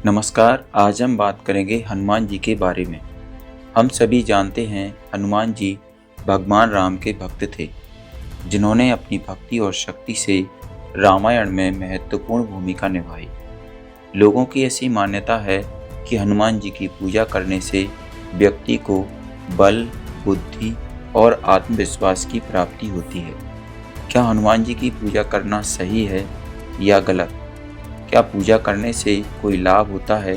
नमस्कार। आज हम बात करेंगे हनुमान जी के बारे में। हम सभी जानते हैं हनुमान जी भगवान राम के भक्त थे, जिन्होंने अपनी भक्ति और शक्ति से रामायण में महत्वपूर्ण भूमिका निभाई। लोगों की ऐसी मान्यता है कि हनुमान जी की पूजा करने से व्यक्ति को बल, बुद्धि और आत्मविश्वास की प्राप्ति होती है। क्या हनुमान जी की पूजा करना सही है या गलत? क्या पूजा करने से कोई लाभ होता है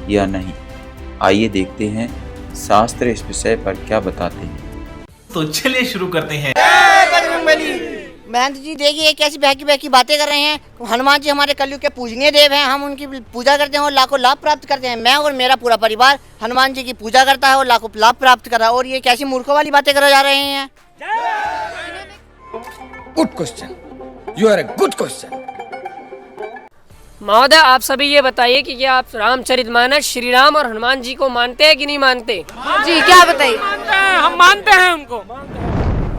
या नहीं? आइए देखते हैं शास्त्र इस विषय पर क्या बताते हैं। तो चलिए शुरू करते हैं। महंत जी देखिए कैसी बहकी बातें कर रहे हैं। हनुमान जी हमारे कलयुग के पूजनीय देव हैं, हम उनकी पूजा करते हैं और लाखों लाभ प्राप्त करते हैं। मैं और मेरा पूरा परिवार हनुमान जी की पूजा करता है और लाखों लाभ प्राप्त कर रहा है। और ये कैसी मूर्खों वाली बातें कर जा रहे हैं। Good question, you are a good question. महोदय, आप सभी ये बताइए कि क्या आप रामचरितमानस, श्री राम और हनुमान जी को मानते हैं कि नहीं मानते? जी क्या बताइए। हम मानते हैं उनको।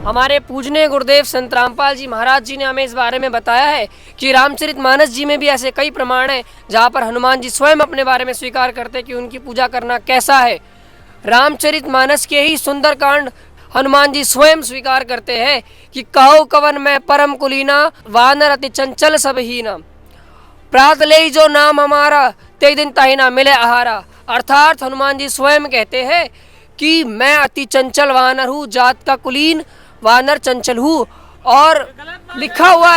हमारे पूजनीय गुरुदेव संत रामपाल जी महाराज जी ने हमें इस बारे में बताया है कि रामचरितमानस जी में भी ऐसे कई प्रमाण हैं जहाँ पर हनुमान जी स्वयं अपने बारे में स्वीकार करते हैं कि उनकी पूजा करना कैसा है। रामचरितमानस के ही सुंदरकांड हनुमान जी स्वयं स्वीकार करते हैं कि कहो कवन में परम कुलीना, वानर अति चंचल सब हीना, प्रात ले जो नाम हमारा, ते दिन ताहि ना मिले आहारा। अर्थात हनुमान जी स्वयं कहते हैं कि मैं अति चंचल वानर हूँ, जात का कुलीन वानर चंचल हूँ। और लिखा हुआ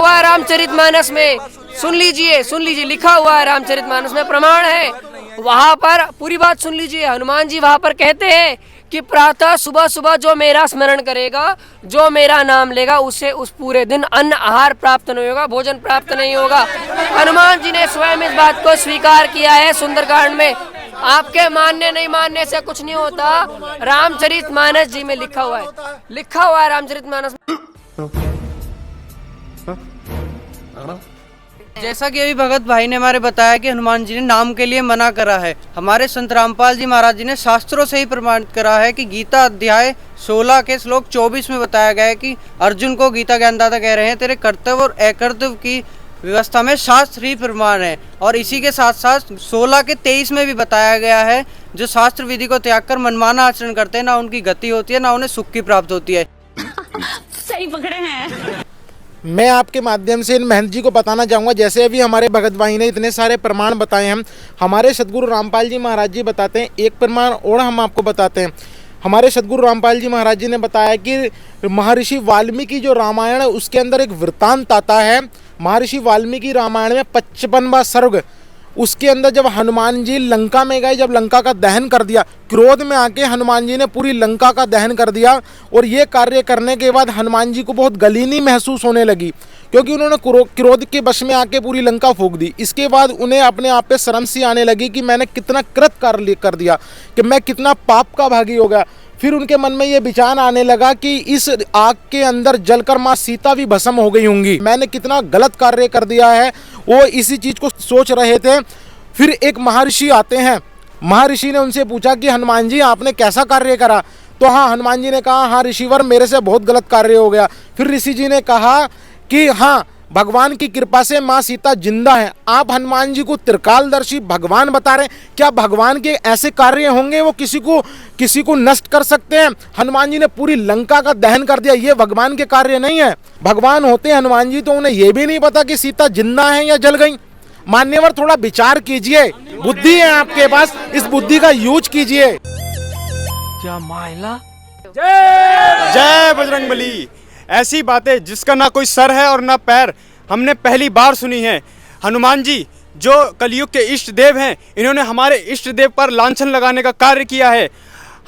है रामचरितमानस में, सुन लीजिए लिखा हुआ है रामचरितमानस में, प्रमाण है। वहाँ पर पूरी बात सुन लीजिए। हनुमान जी वहाँ पर कहते हैं कि प्रातः सुबह जो मेरा स्मरण करेगा, जो मेरा नाम लेगा, उसे उस पूरे दिन अन्न आहार प्राप्त नहीं होगा, भोजन प्राप्त नहीं होगा। हनुमान जी ने स्वयं इस बात को स्वीकार किया है सुंदरकांड में। आपके मानने नहीं मानने से कुछ नहीं होता। रामचरितमानस जी में लिखा हुआ है रामचरितमानस में। जैसा कि अभी भगत भाई ने हमारे बताया कि हनुमान जी ने नाम के लिए मना करा है, हमारे संत रामपाल जी महाराज जी ने शास्त्रों से ही प्रमाणित करा है कि गीता अध्याय 16 के श्लोक 24 में बताया गया है कि अर्जुन को गीता ज्ञानदाता कह रहे हैं, तेरे कर्तव्य और अकर्तव्य की व्यवस्था में शास्त्र ही प्रमाण है। और इसी के साथ साथ 16 के 23 में भी बताया गया है, जो शास्त्र विधि को त्याग कर मनमाना आचरण करते हैं, ना उनकी गति होती है, ना उन्हें सुख की प्राप्त होती है। सही पकड़े हैं। मैं आपके माध्यम से इन महंत जी को बताना चाहूँगा, जैसे अभी हमारे भगत भाई ने इतने सारे प्रमाण बताए हैं, हमारे सदगुरु रामपाल जी महाराज जी बताते हैं। एक प्रमाण और हम आपको बताते हैं। हमारे सदगुरु रामपाल जी महाराज जी ने बताया कि महर्षि वाल्मीकि जो रामायण है उसके अंदर एक वृत्तांत आता है। महर्षि वाल्मीकि रामायण में 55वां सर्ग, उसके अंदर जब हनुमान जी लंका में गए, जब लंका का दहन कर दिया, क्रोध में आके हनुमान जी ने पूरी लंका का दहन कर दिया। और ये कार्य करने के बाद हनुमान जी को बहुत गलीनी महसूस होने लगी, क्योंकि उन्होंने क्रोध के वश में आके पूरी लंका फूंक दी। इसके बाद उन्हें अपने आप पे शर्म सी आने लगी कि मैंने कितना कृत कार्य कर दिया, कि मैं कितना पाप का भागी हो गया। फिर उनके मन में ये विचार आने लगा कि इस आग के अंदर जलकर माँ सीता भी भस्म हो गई होंगी, मैंने कितना गलत कार्य कर दिया है। वो इसी चीज को सोच रहे थे। फिर एक महर्षि आते हैं। महर्षि ने उनसे पूछा कि हनुमान जी आपने कैसा कार्य करा? तो हाँ, हनुमान जी ने कहा, हाँ ऋषिवर, मेरे से बहुत गलत कार्य हो गया। फिर ऋषि जी ने कहा कि हाँ, भगवान की कृपा से माँ सीता जिंदा है। आप हनुमान जी को त्रिकालदर्शी भगवान बता रहे हैं, क्या भगवान के ऐसे कार्य होंगे वो किसी को नष्ट कर सकते हैं? हनुमान जी ने पूरी लंका का दहन कर दिया, ये भगवान के कार्य नहीं है। भगवान होते हनुमान जी तो उन्हें ये भी नहीं पता कि सीता जिंदा है या जल गई। मान्यवर, थोड़ा विचार कीजिए, बुद्धि है आपके पास, इस बुद्धि का यूज कीजिए। जय बजरंगबली। ऐसी बातें जिसका ना कोई सर है और ना पैर, हमने पहली बार सुनी है। हनुमान जी जो कलयुग के इष्ट देव हैं, इन्होंने हमारे इष्ट देव पर लांछन लगाने का कार्य किया है।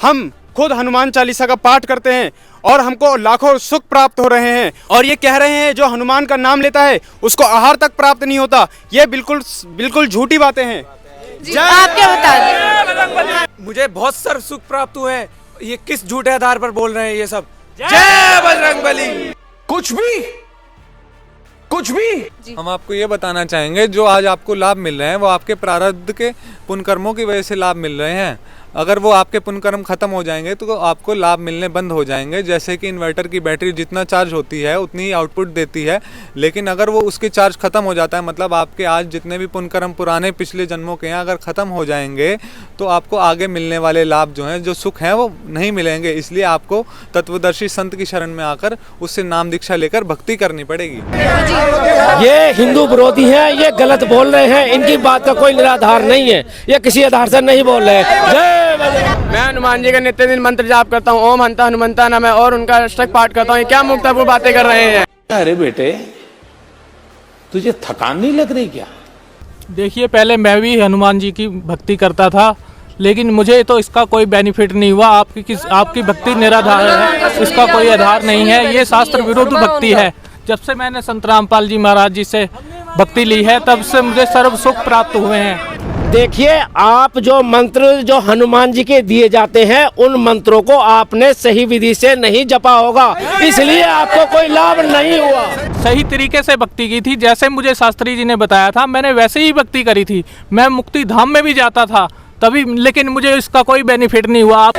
हम खुद हनुमान चालीसा का पाठ करते हैं और हमको लाखों सुख प्राप्त हो रहे हैं। और ये कह रहे हैं जो हनुमान का नाम लेता है उसको आहार तक प्राप्त नहीं होता। ये बिल्कुल झूठी बातें हैं। आप क्या बता दें? मुझे बहुत सर सुख प्राप्त हुए हैं। ये किस झूठे आधार पर बोल रहे हैं ये सब? जय बजरंगबली। कुछ भी हम आपको ये बताना चाहेंगे, जो आज आपको लाभ मिल रहे हैं वो आपके प्रारब्ध के पुण्य कर्मों की वजह से लाभ मिल रहे हैं। अगर वो आपके पुण्य कर्म खत्म हो जाएंगे तो आपको लाभ मिलने बंद हो जाएंगे। जैसे कि इन्वर्टर की बैटरी जितना चार्ज होती है उतनी ही आउटपुट देती है, लेकिन अगर वो उसकी चार्ज खत्म हो जाता है, मतलब आपके आज जितने भी पुण्य कर्म पुराने पिछले जन्मों के हैं अगर खत्म हो जाएंगे तो आपको आगे मिलने वाले लाभ जो हैं, जो सुख हैं, वो नहीं मिलेंगे। इसलिए आपको तत्वदर्शी संत की शरण में आकर उससे नाम दीक्षा लेकर भक्ति करनी पड़ेगी। ये हिंदू विरोधी हैं, ये गलत बोल रहे हैं, इनकी बात का कोई निराधार नहीं है, ये किसी आधार से नहीं बोल रहे हैं। जय मैं हनुमान जी का नित्य दिन मंत्र जाप करता हूँ, ओम हंता हनुमंता नमः, और उनका अष्टक पाठ करता हूँ। ये क्या मुक्तापुर बातें कर रहे हैं? अरे बेटे, तुझे थकान नहीं लग रही क्या? देखिए, पहले मैं भी हनुमान जी की भक्ति करता था, लेकिन मुझे तो इसका कोई बेनिफिट नहीं हुआ। आपकी भक्ति निराधार है, इसका कोई आधार नहीं है, ये शास्त्र विरुद्ध भक्ति है। जब से मैंने संत रामपाल जी महाराज जी से भक्ति ली है तब से मुझे सर्व सुख प्राप्त हुए हैं। देखिए, आप जो मंत्र जो हनुमान जी के दिए जाते हैं उन मंत्रों को आपने सही विधि से नहीं जपा होगा, इसलिए आपको कोई लाभ नहीं हुआ। सही तरीके से भक्ति की थी, जैसे मुझे शास्त्री जी ने बताया था मैंने वैसे ही भक्ति करी थी। मैं मुक्ति धाम में भी जाता था तभी, लेकिन मुझे इसका कोई बेनिफिट नहीं हुआ।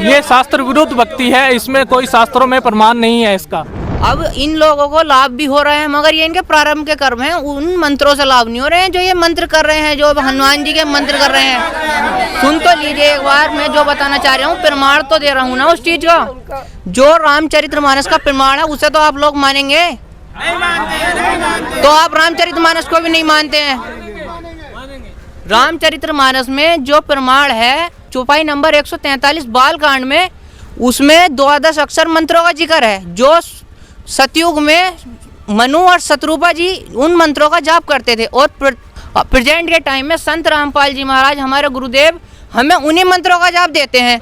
ये शास्त्र विरुद्ध भक्ति है, इसमें कोई शास्त्रों में प्रमाण नहीं है इसका। अब इन लोगों को लाभ भी हो रहे हैं, मगर ये इनके प्रारंभ के कर्म हैं, उन मंत्रों से लाभ नहीं हो रहे हैं जो ये मंत्र कर रहे हैं, जो हनुमान जी के मंत्र कर रहे हैं। सुन तो लीजिए एक बार, मैं जो बताना चाह रहा हूँ प्रमाण तो दे रहा हूँ ना उस चीज का। जो रामचरितमानस का प्रमाण है उसे तो आप लोग मानेंगे, तो आप रामचरितमानस को भी नहीं मानते हैं। रामचरितमानस में जो प्रमाण है चौपाई नंबर 143 बाल कांड में, उसमें 12 अक्षर मंत्रों का जिक्र है। जो सतयुग में मनु और शत्रुपा जी उन मंत्रों का जाप करते थे, और प्रेजेंट के टाइम में संत रामपाल जी महाराज हमारे गुरुदेव हमें उन्हीं मंत्रों का जाप देते हैं,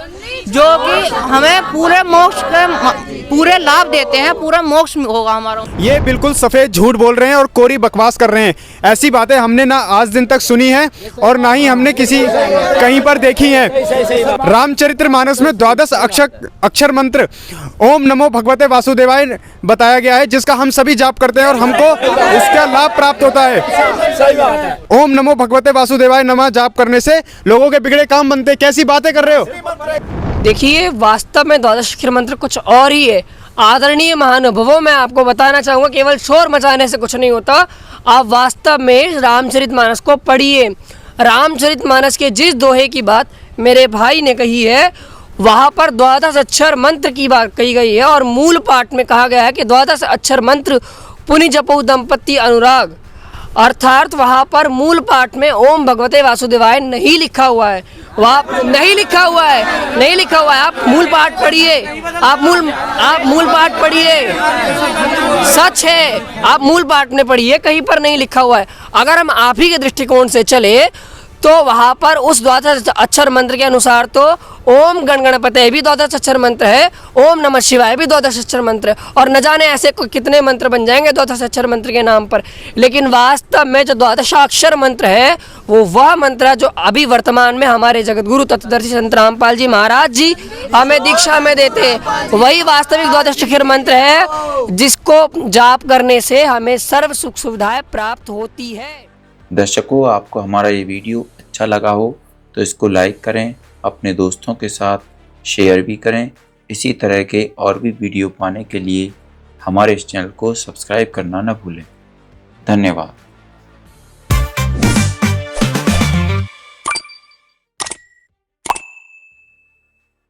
जो कि हमें पूरे मोक्ष के पूरे लाभ देते हैं, पूरा मोक्ष होगा हमारा। ये बिल्कुल सफ़ेद झूठ बोल रहे हैं और कोरी बकवास कर रहे हैं। ऐसी बातें हमने ना आज दिन तक सुनी है और ना ही हमने कहीं पर देखी है। रामचरितमानस में 12 अक्षर मंत्र ओम नमो भगवते वासुदेवाय बताया गया है, जिसका हम सभी जाप करते हैं और हमको इसका लाभ प्राप्त होता है। ओम नमो भगवते वासुदेवाय नमः जाप करने से लोगों के बिगड़े काम बनते। कैसी बातें कर रहे हो? देखिए, वास्तव में 12 अक्षर मंत्र कुछ और ही है। आदरणीय महानुभवों, मैं आपको बताना चाहूँगा, केवल शोर मचाने से कुछ नहीं होता। आप वास्तव में रामचरितमानस को पढ़िए। रामचरितमानस के जिस दोहे की बात मेरे भाई ने कही है, वहाँ पर 12 अक्षर मंत्र की बात कही गई है, और मूल पाठ में कहा गया है कि 12 अक्षर मंत्र पुनि जपौ दंपति अनुराग, अर्थात वहाँ पर मूल पाठ में ओम भगवते वासुदेवाय नहीं लिखा हुआ है। वहाँ नहीं लिखा हुआ है। आप मूल पाठ पढ़िए, आप मूल पाठ पढ़िए, सच है, आप मूल पाठ में पढ़िए, कहीं पर नहीं लिखा हुआ है। अगर हम आप ही के दृष्टिकोण से चले तो वहाँ पर उस 12 अक्षर मंत्र के अनुसार तो ओम गणगणपते भी 12 अक्षर मंत्र है, ओम नमः शिवाय भी 12 अक्षर मंत्र है, और न जाने ऐसे कितने मंत्र बन जाएंगे 12 अक्षर मंत्र के नाम पर। लेकिन वास्तव में जो 12 अक्षर मंत्र है वो वह मंत्र है जो अभी वर्तमान में हमारे जगतगुरु तत्वदर्शी संत रामपाल जी महाराज जी हमें दीक्षा में देते हैं। वही वास्तविक 12 अक्षर मंत्र है जिसको जाप करने से हमें सर्व सुख सुविधाएं प्राप्त होती है। दर्शकों, आपको हमारा ये वीडियो अच्छा लगा हो तो इसको लाइक करें, अपने दोस्तों के साथ शेयर भी करें। इसी तरह के और भी वीडियो पाने के लिए हमारे इस चैनल को सब्सक्राइब करना न भूलें। धन्यवाद।